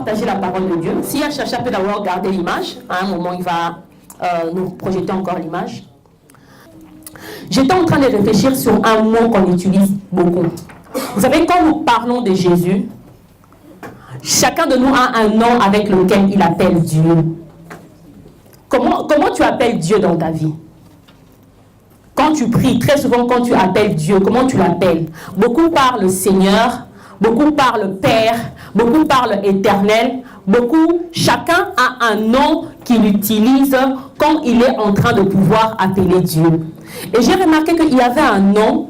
partager la parole de Dieu. Si Chacha peut d'abord regarder l'image, à un moment il va nous projeter encore l'image. J'étais en train de réfléchir sur un mot qu'on utilise beaucoup. Vous savez, quand nous parlons de Jésus, chacun de nous a un nom avec lequel il appelle Dieu. Comment tu appelles Dieu dans ta vie? Quand tu pries, très souvent quand tu appelles Dieu, comment tu l'appelles? Beaucoup parlent Seigneur, beaucoup parlent Père, beaucoup parlent Éternel, chacun a un nom qu'il utilise quand il est en train de pouvoir appeler Dieu. Et j'ai remarqué qu'il y avait un nom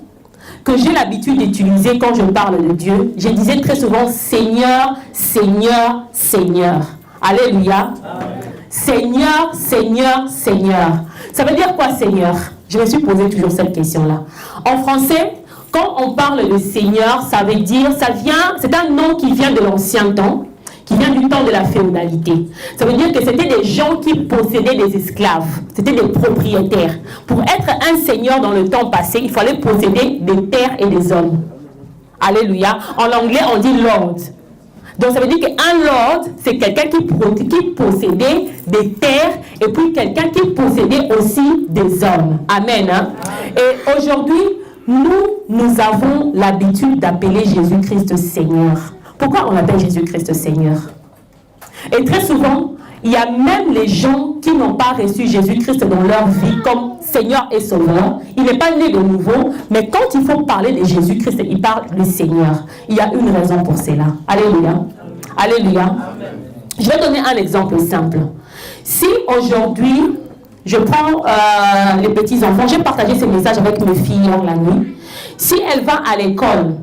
que j'ai l'habitude d'utiliser quand je parle de Dieu. Je disais très souvent Seigneur, Seigneur, Seigneur. Alléluia. Amen. Seigneur, Seigneur, Seigneur. Ça veut dire quoi Seigneur? Je me suis posé toujours cette question-là. En français, quand on parle de Seigneur, ça veut dire, c'est un nom qui vient de l'ancien temps, qui vient du temps de la féodalité. Ça veut dire que c'était des gens qui possédaient des esclaves, c'était des propriétaires. Pour être un seigneur dans le temps passé, il fallait posséder des terres et des hommes. Alléluia. En anglais, on dit lord. Donc ça veut dire qu'un lord, c'est quelqu'un qui possédait des terres et puis quelqu'un qui possédait aussi des hommes. Amen. Hein? Et aujourd'hui, nous avons l'habitude d'appeler Jésus-Christ Seigneur. Pourquoi on appelle Jésus-Christ Seigneur? Et très souvent, il y a même les gens qui n'ont pas reçu Jésus-Christ dans leur vie comme Seigneur et Sauveur. Il n'est pas né de nouveau, mais quand il faut parler de Jésus-Christ, il parle du Seigneur. Il y a une raison pour cela. Alléluia. Alléluia. Amen. Je vais donner un exemple simple. Si aujourd'hui, je prends les petits-enfants, j'ai partagé ce message avec mes filles hier la nuit. Si elle va à l'école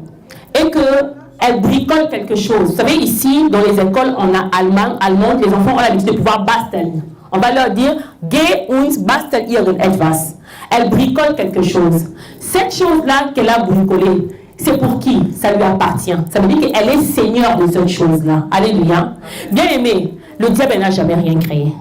et qu'elle bricole quelque chose, vous savez, ici, dans les écoles, on a allemande, les enfants ont l'habitude de pouvoir basteln. On va leur dire, geh und bastel irgendetwas. Elle bricole quelque chose. Cette chose-là qu'elle a bricolée, c'est pour qui? Ça lui appartient. Ça veut dire qu'elle est seigneur de cette chose-là. Alléluia. Bien aimé, le diable n'a jamais rien créé.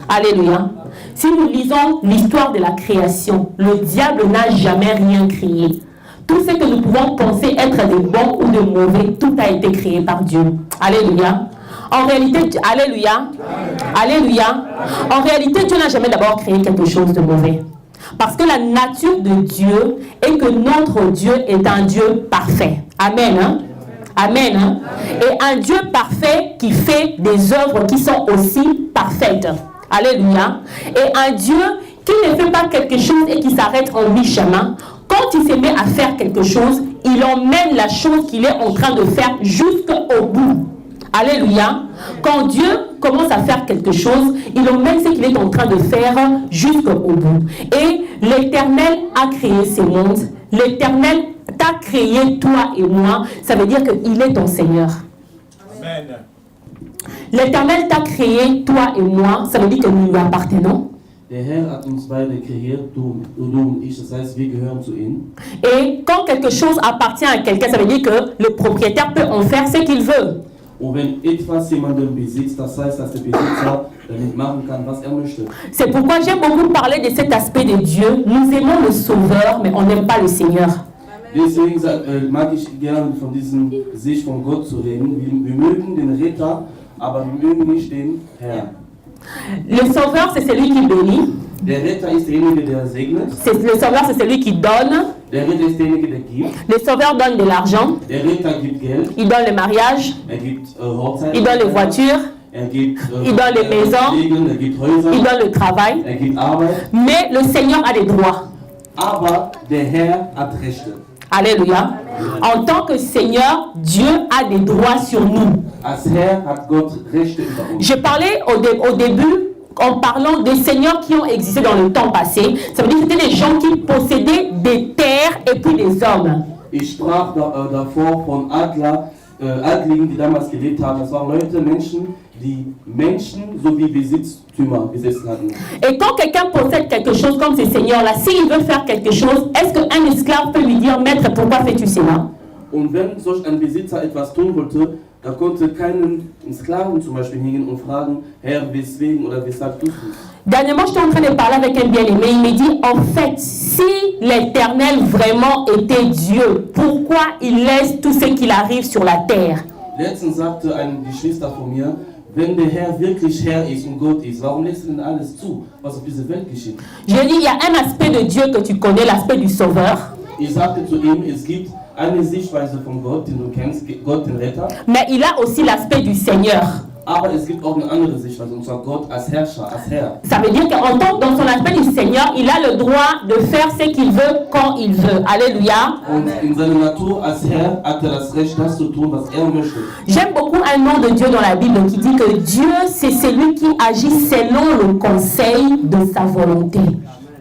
Alléluia. Si nous lisons l'histoire de la création, le diable n'a jamais rien créé. Tout ce que nous pouvons penser être de bon ou de mauvais, tout a été créé par Dieu. Alléluia. En réalité, alléluia. Alléluia. En réalité, Dieu n'a jamais d'abord créé quelque chose de mauvais. Parce que la nature de Dieu est que notre Dieu est un Dieu parfait. Amen. Hein? Amen. Hein? Et un Dieu parfait qui fait des œuvres qui sont aussi parfaites. Alléluia. Et un Dieu qui ne fait pas quelque chose et qui s'arrête en mi-chemin. Quand il se met à faire quelque chose, il emmène la chose qu'il est en train de faire jusqu'au bout. Alléluia. Quand Dieu commence à faire quelque chose, il emmène ce qu'il est en train de faire jusqu'au bout. Et l'Éternel a créé ces mondes. L'Éternel t'a créé toi et moi. Ça veut dire qu'il est ton Seigneur. Amen. L'Éternel t'a créé toi et moi. Ça veut dire que nous lui appartenons. Der Herr hat uns beide kreiert, du und ich, das heißt, wir gehören zu ihm. Et quand quelque chose appartient à quelqu'un, ça veut dire que le propriétaire peut en faire ce qu'il veut. Und wenn etwas jemandem besitzt, das heißt, dass der Besitzer damit machen kann, was er möchte. C'est pourquoi j'ai beaucoup parlé de cet aspect de Dieu. Nous aimons le Sauveur, mais on n'aime pas le Seigneur. Deswegen mag ich gerne von diesem Sicht von Gott zu reden. Wir mögen den Retter, aber wir mögen nicht den Herrn. Le Sauveur, c'est celui qui bénit. Der Retter ist derjenige, der segnet. Le Sauveur, c'est celui qui donne. Der Retter ist derjenige, der gibt. Le Sauveur donne de l'argent. Der Retter gibt Geld. Il donne le mariage. Er gibt Hochzeiten. Il donne les voitures. Er gibt, il donne les maisons. Er gibt Häuser. Il donne le travail. Er gibt Arbeit. Mais le Seigneur a des droits. Aber der Herr hat Rechte. Alléluia. En tant que Seigneur, Dieu a des droits sur nous. Als Herr hat Gott Rechte über uns. Je parlais au début en parlant des seigneurs qui ont existé dans le temps passé. Ça veut dire que c'était des gens qui possédaient des terres et puis des hommes. Ich sprach davor von Adligen, die damals gelebt haben. Das waren Leute, Menschen, die Menschen sowie Besitztümer besessen hatten. Et quand quelqu'un possède quelque chose comme ces seigneurs-là, s'il veut faire quelque chose, est-ce qu'un esclave peut lui dire, Maître, pourquoi fais-tu cela? Und wenn solch ein Besitzer etwas tun wollte, da konnte keinen Sklaven zum Beispiel hingehen und fragen, Herr, weswegen oder weshalb tust du es? Dernièrement, j'étais en train de parler avec un bien-aimé. Il me dit, en fait, si l'Éternel vraiment était Dieu, pourquoi il laisse tout ce qu'il arrive sur la terre? Letztens sagte eine Geschwister von mir, wenn der Herr wirklich Herr ist und Gott ist, warum lässt er denn alles zu, was auf dieser Welt geschieht? Je dis, il y a un aspect de Dieu que tu connais, l'aspect du Sauveur. Ich sagte zu ihm, es gibt eine Sichtweise von Gott, den du kennst, Gott den Retter. Mais il a aussi l'aspect du Seigneur. Aber es gibt auch eine andere Sichtweise, und zwar Gott als Herrscher, als Herr. Ça veut dire qu'en tant que dans son aspect du Seigneur, il a le droit de faire ce qu'il veut quand il veut. Alléluia. Und in seiner Natur als Herr hat er das Recht, das zu tun, was er möchte. J'aime beaucoup un nom de Dieu dans la Bible qui dit que Dieu, c'est celui qui agit selon le conseil de sa volonté.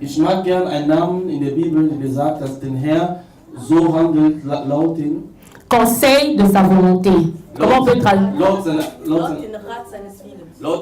Ich mag gern einen Namen in der Bibel, der sagt, dass der Herr so handelt, laut den Conseil de sa volonté. Comment on peut traduire? Laut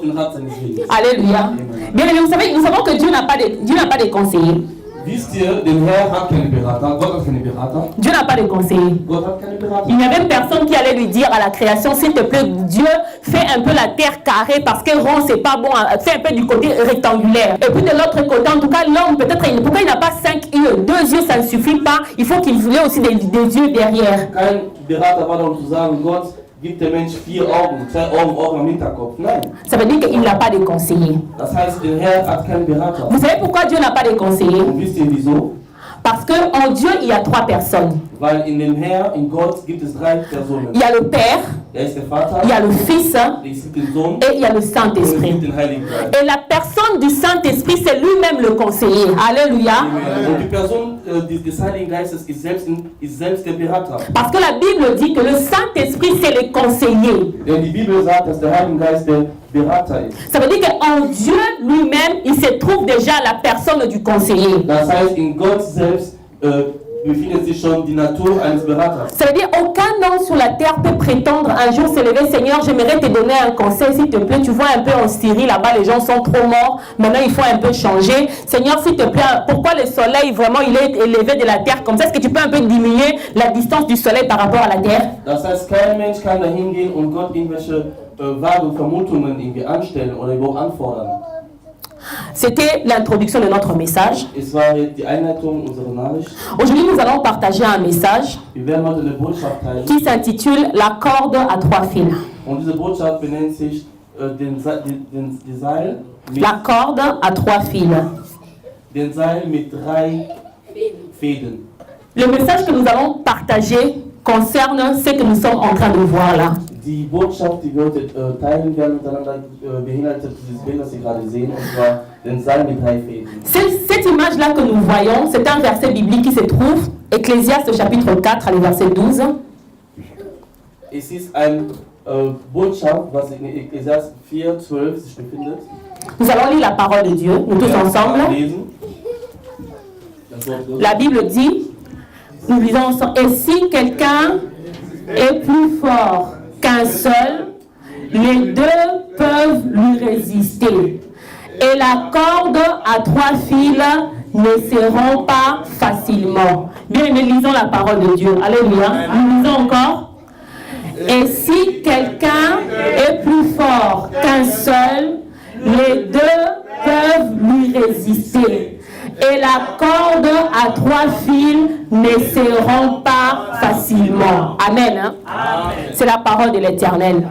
den Rat seines Willens. Alléluia. Bien aimé, vous savez, nous savons que Dieu n'a pas de conseiller. Wisst ihr, der Herr hat keine Berater, Gott hat keine Berater. Dieu n'a pas de conseiller. Gott hat keine Berater. Il n'y avait personne qui allait lui dire à la création, s'il te plaît, Dieu, fais un peu la terre carrée parce que rond, c'est pas bon, fais un peu du côté rectangulaire. Et puis de l'autre côté, en tout cas, l'homme, peut-être, pourquoi il n'a pas 5 yeux? 2 yeux, ça ne suffit pas. Il faut qu'il ait aussi des yeux derrière. Kein Berater war da, um zu sagen, Gott, gibt der Mensch 4 Augen, 2 Augen am Hinterkopf. Nein. Ça veut dire qu'il n'a pas de conseiller. Das heißt, der Herr hat keinen Berater. Vous savez pourquoi Dieu n'a pas de conseiller? Und wisst ihr wieso? Parce qu'en Dieu, il y a 3 personnes. Weil in dem Herr, in Gott, gibt es 3 Personen. Il y a le Père, Er ist der Vater, il y a le Fils es gibt den Sohn et il y a le und es Saint-Esprit. gibt den Heiligen Geist. Et la personne du Saint-Esprit, c'est lui-même le conseiller. Alléluia. Und die Person des Heiligen Geistes ist selbst der Berater. Parce que la Bible dit que le Saint-Esprit, c'est le conseiller. Denn die Bibel sagt, dass der Heilige Geist der Berater ist. Ça veut dire qu'en Dieu lui-même, il se trouve déjà la personne du conseiller. Das heißt, in Gott selbst befindet sich schon die Natur eines Beraters. Ça veut dire aucun homme sur la terre peut prétendre un jour se lever, Seigneur, j'aimerais te donner un conseil, s'il te plaît. Tu vois un peu en Syrie, là-bas, les gens sont trop morts. Maintenant, il faut un peu changer. Seigneur, s'il te plaît, pourquoi le soleil, vraiment, il est élevé de la terre comme ça? Est-ce que tu peux un peu diminuer la distance du soleil par rapport à la terre? Das heißt, kein Mensch kann da hingehen und Gott irgendwelche vagen Vermutungen irgendwie anstellen oder überhaupt anfordern. C'était l'introduction de notre message. Es war jetzt die Einleitung unserer Nachricht. Aujourd'hui, nous allons partager un message Wir werden heute eine Botschaft teilen. qui s'intitule La corde à 3 fils. Und diese Botschaft benennt sich den Seil mit, La corde à 3 fils. den Seil mit 3 Fäden. Le message que nous allons partager concerne ce que nous sommes en train de voir là. Die Botschaft, die wir heute teilen werden, miteinander beinhaltet dieses Bild, das Sie gerade sehen, und zwar den Seil mit 3 Fäden. Cette image-là que nous voyons, c'est un verset biblique qui se trouve, Ecclésiaste chapitre 4, le verset 12. Es ist eine Botschaft, was in Ecclesiastes 4, 12 sich befindet. Nous allons lire la parole de Dieu, nous tous ensemble. La Bible dit, nous lisons ensemble, et si quelqu'un est plus fort qu'un seul, les deux peuvent lui résister. Et la corde à 3 fils ne se rompt pas facilement. Bien aimé, lisons la parole de Dieu. Alléluia. Nous lisons encore. Et si quelqu'un est plus fort qu'un seul, les deux peuvent lui résister. Et la corde à 3 fils ne se rompt pas facilement. Amen. Hein? Amen. C'est la parole de l'Éternel.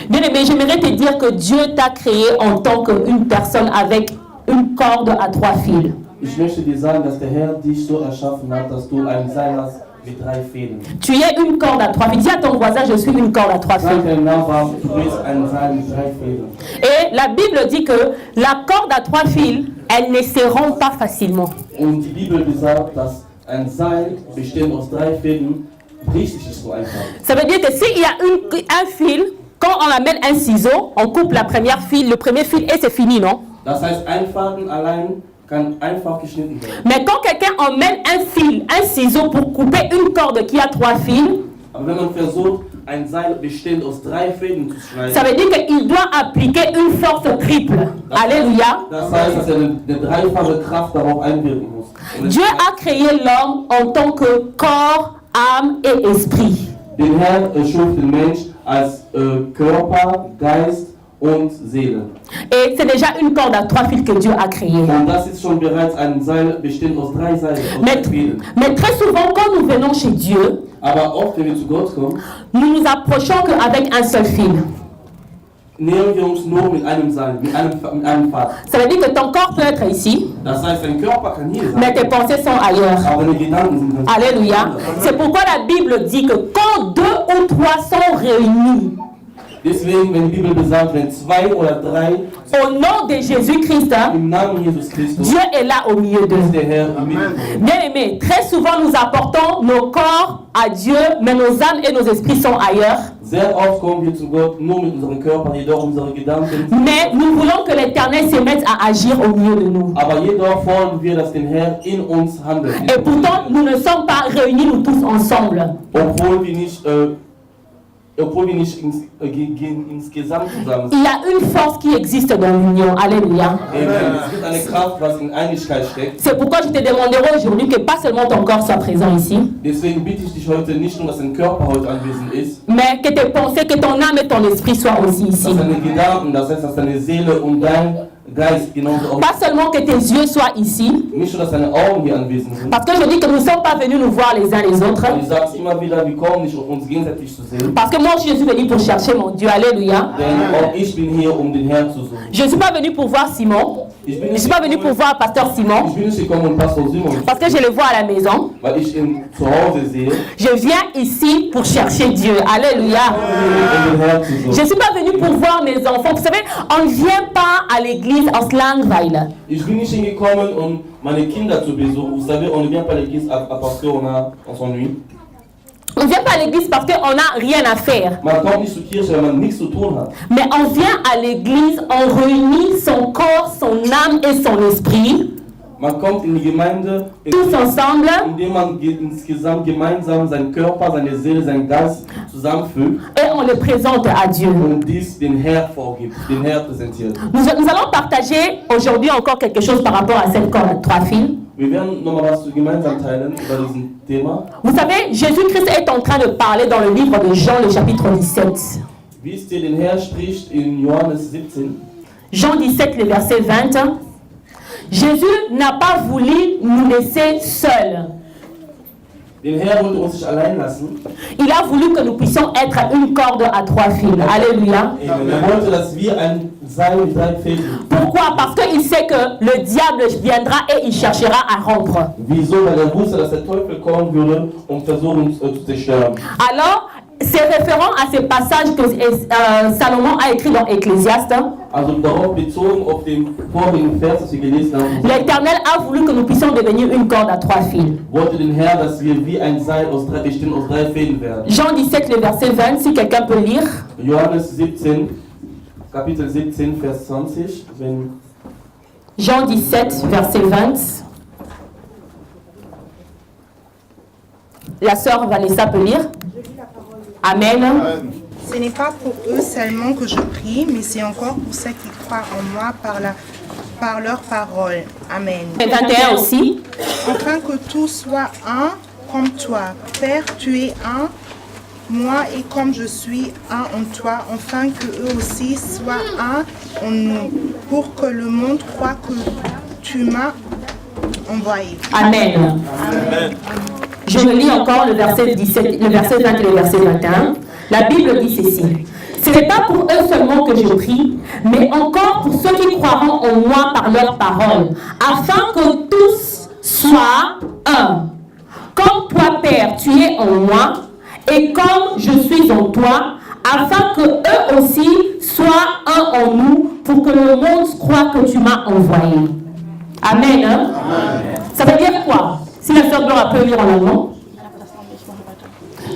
Bien aimé, j'aimerais te dire que Dieu t'a créé en tant qu'une personne avec une corde à 3 fils. Ich möchte dir sagen, dass der Herr dich so erschaffen hat, dass du ein Seil hast mit 3 Fäden. Tu es une corde à 3 fils. Dis à ton voisin, je suis une corde à 3 fils. Sag deinem Nachbarn, du bist ein Seil mit 3 Fäden. Et la Bible dit que la corde à 3 fils, elle ne se rompt pas facilement. Und die Bibel besagt, dass ein Seil bestehend aus 3 Fäden bricht sich nicht so einfach. Ça veut dire que s'il y a un fil, quand on amène un ciseau, on coupe le premier fil et c'est fini, non? Das heißt, ein Faden allein kann einfach geschnitten werden. Mais quand quelqu'un emmène un ciseau pour couper une corde qui a 3 fils, Aber wenn man versucht, ein Seil bestehend aus 3 Fäden zu schneiden, ça veut dire qu'il doit appliquer une force triple. Alléluia. Das heißt, dass er eine dreifache Kraft darauf einwirken muss. Dieu a créé l'homme en tant que corps, âme et esprit. Den Herr schuf den Mensch als Körper, Geist und Seele. Et c'est déjà une corde à 3 fils que Dieu a créée. Und das ist schon bereits ein Seil bestehend aus 3 Seilen, aus 3 Fäden. Mais très souvent, quand nous venons chez Dieu, Aber oft, wenn wir zu Gott kommen, nous nous approchons qu'avec un seul fil. nähern wir uns nur mit einem Seil, mit einem Faden. Ça veut dire que ton corps peut être ici, Das heißt, dein Körper kann hier mais sein, tes pensées sont ailleurs. aber deine Gedanken sind ganz Alléluia. C'est pourquoi la Bible dit que quand 2 ou 3 sont réunis, Deswegen, wenn die Bibel besagt, wenn 2 oder 3 au nom de Jésus-Christ, im Namen Jesus Christus, Dieu est là au milieu d'eux. ist der Herr im Mittelpunkt. Bien aimé, très souvent nous apportons nos corps à Dieu, mais nos âmes et nos esprits sont ailleurs. Sehr oft kommen wir zu Gott nur mit unserem Körper, jedoch unsere Gedanken. Mais nous voulons que l'Éternel se mette à agir au milieu de nous. Aber jedoch wollen wir, dass der Herr in uns handelt. Et pourtant, nous ne sommes pas réunis, nous tous ensemble. Obwohl wir nicht insgesamt zusammen sind. Il y a une force qui existe dans l'union. Alléluia. Es gibt eine Kraft, was in Einigkeit steckt. C'est pourquoi je te demanderai aujourd'hui que pas seulement ton corps soit présent ici, Deswegen bitte ich dich heute nicht nur, dass dein Körper heute anwesend ist, mais que tes pensées, que ton âme et ton esprit soient aussi ici. dass deine Gedanken, das heißt, dass deine Seele und dein Geist genauso auch. Pas seulement que tes yeux soient ici, Nicht nur, dass deine Augen hier anwesend sind. parce que je dis que nous ne sommes pas venus nous voir les uns les autres. Und ich sage es immer wieder, wir kommen nicht, um uns gegenseitig zu sehen. Parce que moi aussi je suis venu pour chercher mon Dieu. Alléluia. Denn auch ich bin hier, um den Herrn zu suchen. Je ne suis pas venu pour voir Simon. Ich bin Je ne suis pas venu pour voir Pasteur Simon. Ich bin nicht gekommen, um Pastor Simon, Parce que je le vois à la maison. weil ich ihn zu Hause sehe, Je viens ici pour chercher Dieu. Alléluia. um den Herrn zu Je ne suchen. suis pas venu pour voir mes enfants. Vous savez, on ne vient pas à l'église en Slangweil. Ich bin nicht hingekommen, um meine Kinder zu besuchen. Vous savez, on ne vient pas à l'église parce qu'on s'ennuie. On ne vient pas à l'église parce qu'on n'a rien à faire. Man kommt nicht zur Kirche, wenn man nichts zu tun hat. Mais on vient à l'église, on réunit son corps, son âme et son esprit, Man kommt in die Gemeinde, tous ensemble, indem man insgesamt gemeinsam seinen Körper, seine Seele, seinen Geist zusammenfügt et on le présente à Dieu. und dies den Herr vorgibt, den Herr präsentiert. Nous allons partager aujourd'hui encore quelque chose par rapport à cette corde à 3 fils. Wir werden nochmal was gemeinsam teilen über diesen Thema. Vous savez, Jésus-Christ est en train de parler dans le livre de Jean, le chapitre 17. Wisst ihr, den Herr spricht in Johannes 17. Jean 17, le verset 20. Jésus n'a pas voulu nous laisser seuls. Den Herr wollte uns nicht allein lassen. Il a voulu que nous puissions être une corde à 3 fils. Alléluia. Er wollte, dass wir ein Seil mit 3 Fäden. Pourquoi? Parce qu'il sait que le diable viendra et il cherchera à rompre. Wieso? Weil er wusste, dass der Teufel kommen würde, um versuchen zu zerstören. Alors, c'est référent à ce passage que Salomon a écrit dans Ecclésiaste. Also darauf bezogen auf den vorigen Vers, das wir gelesen haben, L'Éternel a voulu que nous puissions devenir une corde à 3 fils. wollte den Herr, dass wir wie ein Seil bestehend aus 3 Fäden werden. Jean 17, le verset 20, si quelqu'un peut lire. Johannes 17, Kapitel 17, Vers 20. Wenn Jean 17, verset 20. La sœur Vanessa peut lire. Amen. Ce n'est pas pour eux seulement que je prie, mais c'est encore pour ceux qui croient en moi par leur parole. Amen. Et 21 aussi. Afin que tout soit un comme toi. Père, tu es un, moi et comme je suis un en toi, afin que eux aussi soient un en nous, pour que le monde croie que tu m'as envoyé. Amen. Amen. Je lis encore le verset 17, le verset 20 et le verset 21. La Bible dit ceci. Ce n'est pas pour eux seulement que je prie, mais encore pour ceux qui croiront en moi par leur parole, afin que tous soient un. Comme toi, Père, tu es en moi, et comme je suis en toi, afin que eux aussi soient un en nous, pour que le monde croie que tu m'as envoyé. Amen. Hein? Amen. Ça veut dire quoi? Si la sœur Gloire peut lire en allemand.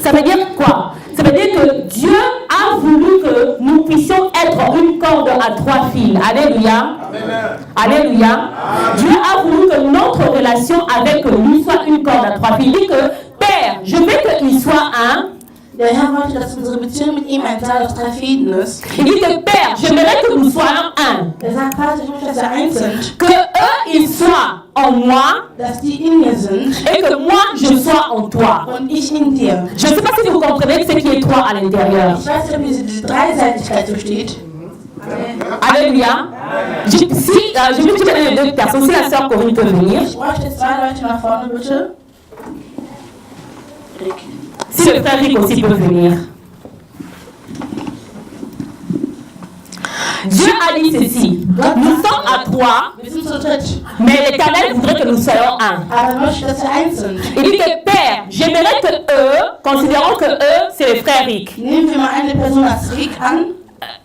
Ça veut dire quoi? Ça veut dire que Dieu a voulu que nous puissions être une corde à 3 fils. Alléluia. Amen. Alléluia. Amen. Dieu a voulu que notre relation avec lui soit une corde à 3 fils. Il dit que Père, je veux qu'il soit un. Der Herr wollte, dass unsere Beziehung mit ihm ein Seil aus 3 Fäden ist. Il dit que Père, j'aimerais que nous soyons un. Er sagt, Vater, ich möchte, dass wir eins sind. Que eux, ils soient en moi. Dass die in mir sind. Et que moi, je sois en toi. Und ich in dir. Je ne sais pas si vous comprenez ce qui est toi à l'intérieur. Ich weiß nicht, ob diese Dreiseitigkeit so steht. Alléluia. Je veux que les deux personnes, si la sœur Corinne peut venir. Ich bräuchte 2 Leute nach vorne, bitte. Rick. Si le frère Rick aussi peut venir. Dieu a dit ceci. Nous sommes à 3, Wir sind zu dritt. mais l'Éternel voudrait que nous soyons 1. Aber er möchte, dass wir eins sind. Il dit que Père, j'aimerais que eux, considérons que eux, c'est les frères Rick. Nehmen wir mal eine Person als Rick an.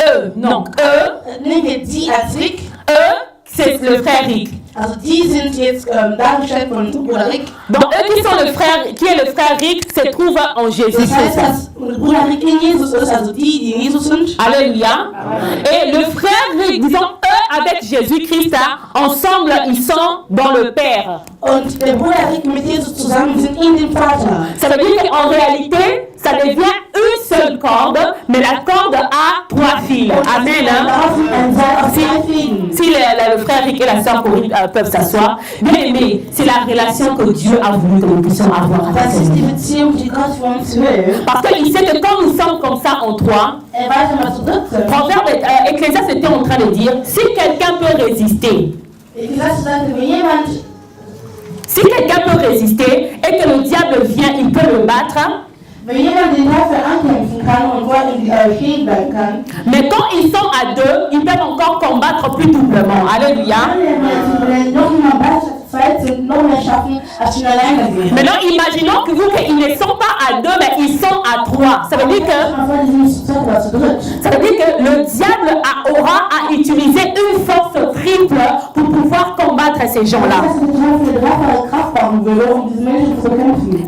Eux, non, eux, Nehmen wir die als Rick. c'est le frère Rick. Also die sind jetzt dargestellt von Bruder Rick. Donc eux qui sont le frère, qui est le frère Rick, se trouvent en Jésus. Das heißt, dass Bruder Rick in Jesus ist, also die in Jesus sind. Alléluia. Et le frère Rick, disons eux avec Jésus-Christ, ensemble ils sont dans le Père. Und der Bruder Rick mit Jesus zusammen sind in dem Vater. Ça veut dire qu'en réalité, ça devient une seule corde, mais la corde a 3 fils. Amen. Si le frère Rick et la sœur Corinne peuvent s'asseoir, bien aimé, c'est la relation que Dieu a voulu que nous puissions avoir avec Das ist die lui. Beziehung, die Gott für uns will. Parce qu'il sait que quand nous sommes comme ça en 3, Er weiß, wenn wir zu dritt sind. Proverbe, Ecclésiaste était en train de dire, si quelqu'un peut résister, Ecclesiastes sagte, wenn jemand, si quelqu'un peut résister et que le diable vient, il peut le battre. wenn jemand den Teufel ankämpfen kann und vor ihm stehen bleiben kann, Mais quand ils sont à 2, ils peuvent encore combattre plus doublement. Alléluia. wenn noch jemand bei Zeit sind, noch mehr schaffen, als sie alleine gehen. Maintenant, imaginons que vous, qu'ils ne sont pas à 2, mais ils sont à 3. Ça veut dire que le diable aura à utiliser une force triple pour pouvoir combattre ces gens-là.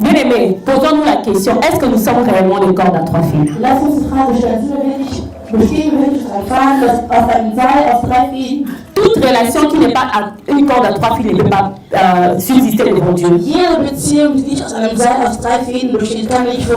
Bien aimés, posons-nous la question, est-ce que nous sommes réellement des cordes à 3 fils? Lass uns die Frage stellen, sind wir wirklich, bestehen wir wirklich ein Faden, das auf einem Seil auf 3 Fäden? Toute relation qui n'est pas à une corde à 3 fils ne peut pas subsister devant Dieu. Jede Beziehung, die nicht aus einem Seil aus 3 Fäden besteht, kann nicht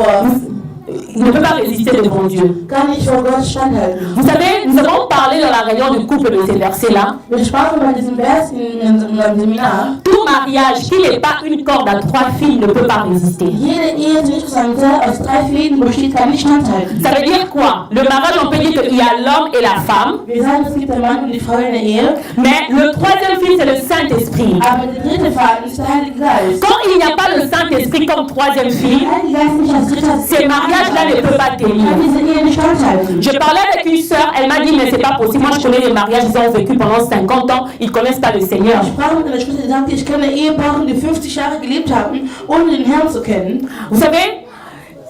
Il ne peut pas résister devant Dieu. vor Gott standhalten. Vous savez, nous avons parlé dans la réunion du couple de ces versets-là. Wir sprachen bei diesem Vers in unserem Seminar. Tout mariage qui n'est pas une corde à 3 fils ne peut pas résister. Jede Ehe, die nicht aus einem Seil aus 3 Fäden besteht, kann nicht standhalten. Ça veut dire quoi? Le mariage, on peut dire qu'il y a l'homme et la femme, Wir sagen, es gibt den Mann und die Frau in der Ehe, mais le troisième fils, c'est le Saint-Esprit. aber der dritte Faden ist der Heilige Geist. Quand il n'y a pas le Saint-Esprit comme troisième fils, Der Heilige Geist nicht als dritter ces mariages-là ne peuvent pas tenir. kann diese Ehe nicht standhalten. Je parlais avec une sœur, elle m'a dit, mais c'est pas possible. Moi, je connais les mariages, ils ont vécu pendant 50 ans, ils ne connaissent pas le Seigneur. Ich sprach mit einer Schwester, die sagte, ich kenne Ehepaare, die 50 Jahre gelebt haben, ohne den Herrn zu kennen. Vous savez,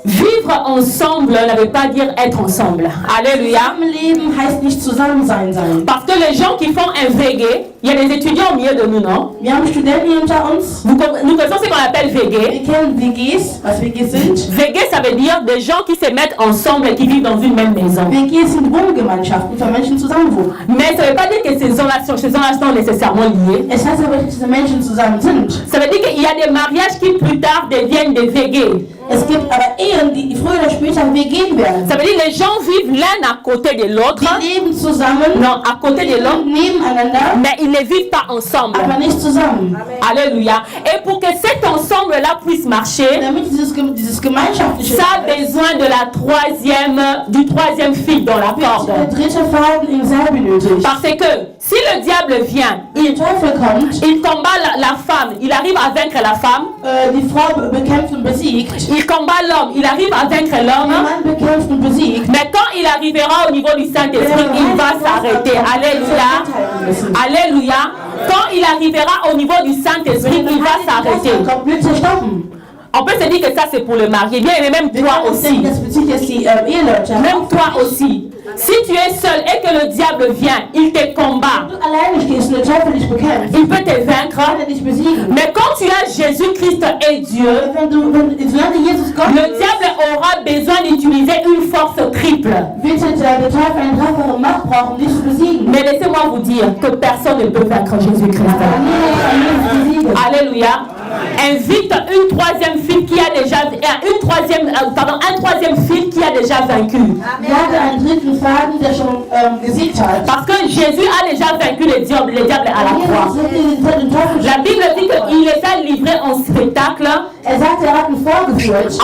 vivre ensemble ne veut pas dire être ensemble. Alléluia. Zusammenleben heißt nicht Zusammensein sein. Parce que les gens qui font un VG, il y a des étudiants au milieu de nous, non? Wir haben Studenten hinter uns. Nous connaissons ce qu'on appelle VG. Wir kennen WGs, was WGs sind. VG, ça veut dire des gens qui se mettent ensemble et qui vivent dans une même maison. WGs sind Wohngemeinschaften, wo Menschen zusammenwohnen. Mais ça ne veut pas dire que ces gens-là sont nécessairement liés. Es heißt aber, dass diese Menschen zusammen sind. Ça veut dire qu'il y a des mariages qui plus tard deviennent des VG. Es gibt aber Ehen, die früher oder später WG werden. Ça veut dire que les gens vivent l'un à côté de l'autre. Die leben zusammen, Non, à côté de l'autre. nebeneinander, Mais ils ne vivent pas ensemble. aber nicht zusammen. Alléluia. Et pour que cet ensemble-là puisse marcher, Damit dieses gemeinschaftliche ça a besoin de du troisième fil dans la wird corde. der dritte Faden im Seil benötigt. Parce que si le diable vient, Der Teufel kommt, il combat la femme, il arrive à vaincre la femme. die Frau bekämpft und besiegt. Il combat l'homme, il arrive à vaincre Der l'homme. Mann bekämpft und besiegt. Mais quand il arrivera au niveau du Saint-Esprit, il va s'arrêter. Alléluia. Alléluia. Quand il arrivera au niveau du Saint-Esprit, il va s'arrêter. Komplett zerstoppen. On peut se dire que ça c'est pour le marié. Bien, mais même toi aussi. Das bezieht jetzt die Eheleute. Même toi aussi. Si tu es seul et que le diable vient, il te combat. Wenn du alleine stehst und der Teufel dich bekämpft, Il peut te vaincre. kann er dich besiegen. Mais quand tu as Jésus-Christ et Dieu, Solange Jesus Gott le diable aura besoin d'utiliser une force triple. wird der Teufel eine dreifache Macht brauchen, dich zu besiegen. Mais laissez-moi vous dire que personne ne peut vaincre Jésus-Christ. Alléluia. Invite une troisième fille qui a déjà un troisième fille qui a déjà vaincu. Jage einen dritten Faden, der schon gesiegt hat. Parce que Jésus a déjà vaincu le diable à la croix. Jesus hat den Teufel La Bible dit qu'il les a livrés en spectacle Er sagt, er hat ihn vorgeführt.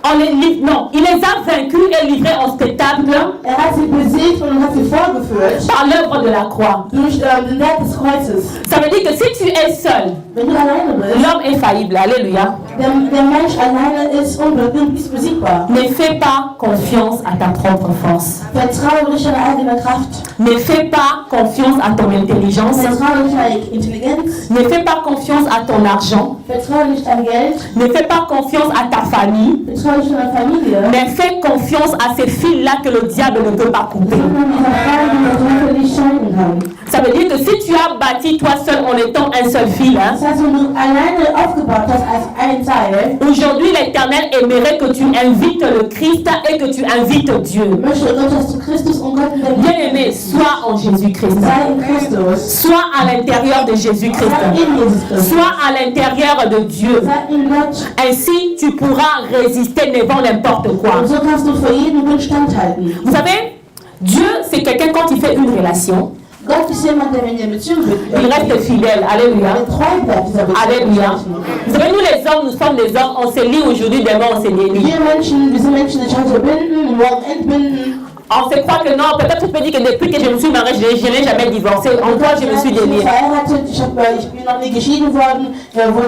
Non, il les a vaincus et livrés en spectacle Hat sie besiegt und hat sie vorgeführt par l'œuvre de la croix. durch den Werk des Kreuzes. Ça veut dire que si tu es seul, Wenn du alleine bist, l'homme est faillible. Alléluia. der Mensch alleine ist unbesiegbar. Ne fais pas confiance à ta propre force. Vertraue nicht an eigene Kraft. Ne fais pas confiance à ton intelligence. Vertraue nicht an Intelligenz. Ne fais pas confiance à ton argent. Vertraue nicht an Geld. Ne fais pas confiance à ta famille. Vertraue nicht an Familie. Mais fais confiance à ces fils-là que le diable ne peut pas couper. Sondern dieser Frage, die der Teufel nicht scheiden kann. Ça veut dire que si tu as bâti toi seul en étant un seul fil, hein, Das heißt, wenn du alleine aufgebaut hast als ein Teil, aujourd'hui l'Éternel aimerait que tu invites le Christ et que tu invites Dieu. möchte Gott, dass du Christus und Gott in deinem Bien aimé, sois en Jésus-Christ. sei in Christus. Sois à l'intérieur de Jésus-Christ. Sei in Jesus Christus. Sois à l'intérieur de Dieu. Sei in Gott. Ainsi, tu pourras résister devant n'importe quoi. Und so kannst du vor jedem Wind standhalten. Vous savez, Dieu, c'est quelqu'un quand il fait une relation, Gott ist jemand, der, wenn ihr Beziehung il reste fidèle. Alléluia. treu bleibt dieser Beziehung. Alléluia. Vous savez, nous les hommes, nous sommes des hommes, on se lie aujourd'hui, demain on se délie. Wir sind Menschen, die sich heute binden, morgen entbinden. On se croit que non, peut-être tu peux dire que depuis que je me suis mariée, je n'ai jamais divorcé. En toi, je me suis Ich bin déliée. verheiratet, ich bin noch nie geschieden worden,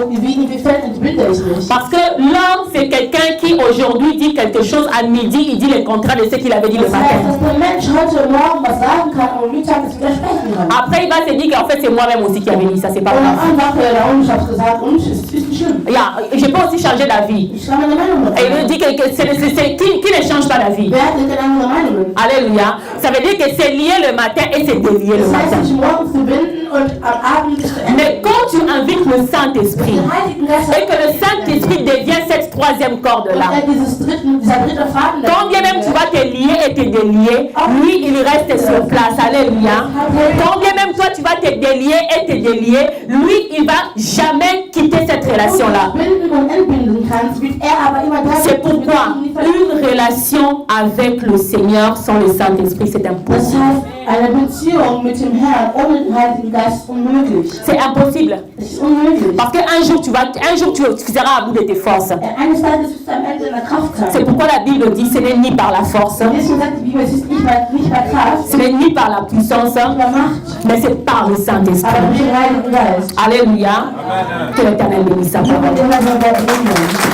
inwiefern entbinde ich mich? Parce que l'homme, c'est quelqu'un qui aujourd'hui dit quelque chose à midi, il dit le contraire de ce qu'il avait dit le Das heißt, matin. dass der Mensch heute Morgen was sagen kann und Mittag es widersprechen kann. Après, il va se dire qu'en fait, c'est moi-même aussi qui avais dit ça, c'est pas Und am grave. Anfang sagt er, und ich hab's gesagt, und es ist nicht schlimm. Yeah, je peux aussi changer d'avis. Ich kann meine Meinung Et il machen. nous dit que qui ne change pas d'avis. Wer hat denn andere Meinungen? Alléluia. Ça veut dire que c'est lié le matin et c'est délié le Das heißt, matin. sich morgens zu binden und am Abend zu enden. Mais quand tu invites le Saint-Esprit Den Heiligen Geist et que le Saint-Esprit devient cette troisième corde-là, dieser dritte Faden, quand bien même tu vas te lier et te délier, lui il reste sur place. Alléluia. Quand bien même toi tu vas te délier et te délier, lui il va jamais quitter cette relation-là. binden und entbinden kannst, wird er aber immer da. C'est pourquoi une relation avec le Seigneur sans le Saint-Esprit, c'est Das impossible. heißt, eine Beziehung mit dem Herrn ohne den Heiligen Geist ist unmöglich. C'est impossible. Es ist unmöglich. Parce qu'un jour tu seras à bout de tes forces. Eines Tages wirst du am Ende deiner Kraft sein. C'est pourquoi la Bible dit ce n'est ni par la force, Deswegen sagt die Bibel, es ist nicht bei Kraft, ce n'est ni par la puissance, nicht bei Macht, mais c'est par le aber Saint-Esprit. durch den Heiligen Geist. Alléluia. Que l'Éternel bénisse sa parole. Und immer so bei Ihnen.